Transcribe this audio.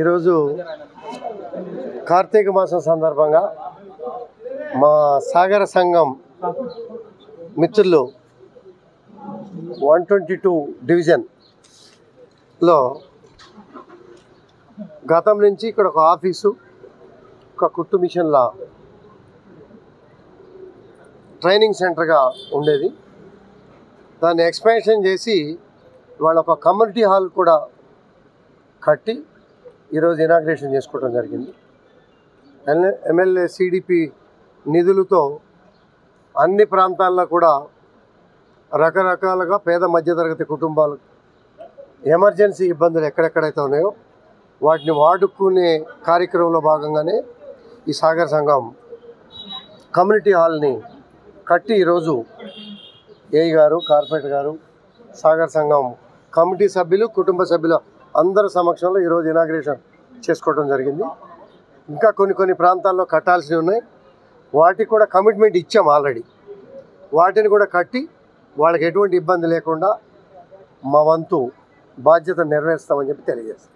ఈరోజు కార్తీక మాసం సందర్భంగా మా సాగర సంఘం మిత్రులు 122 డివిజన్లో గతం నుంచి ఇక్కడ ఒక ఆఫీసు, ఒక కుట్టు మిషన్ల ట్రైనింగ్ సెంటర్గా ఉండేది. దాన్ని ఎక్స్పాన్షన్ చేసి వాళ్ళ ఒక కమ్యూనిటీ హాల్ కూడా కట్టి ఈరోజు ఇనాగ్రేషన్ చేసుకోవడం జరిగింది. ఎమ్మెల్యే సిడిపి నిధులతో అన్ని ప్రాంతాల్లో కూడా రకరకాలుగా పేద మధ్యతరగతి కుటుంబాలు ఎమర్జెన్సీ ఇబ్బందులు ఎక్కడెక్కడైతే ఉన్నాయో వాటిని వాడుకునే కార్యక్రమంలో భాగంగానే ఈ సాగర సంఘం కమ్యూనిటీ హాల్ని కట్టి ఈరోజు ఏఈ గారు, కార్పొరేటర్ గారు, సాగర సంఘం కమిటీ సభ్యులు, కుటుంబ సభ్యులు అందరి సమక్షంలో ఈరోజు ఇనాగ్రేషన్ చేసుకోవడం జరిగింది. ఇంకా కొన్ని ప్రాంతాల్లో కట్టాల్సినవి ఉన్నాయి. వాటికి కూడా కమిట్మెంట్ ఇచ్చాం ఆల్రెడీ. వాటిని కూడా కట్టి వాళ్ళకి ఎటువంటి ఇబ్బంది లేకుండా మా వంతు బాధ్యత నెరవేరుస్తామని చెప్పి తెలియజేస్తాం.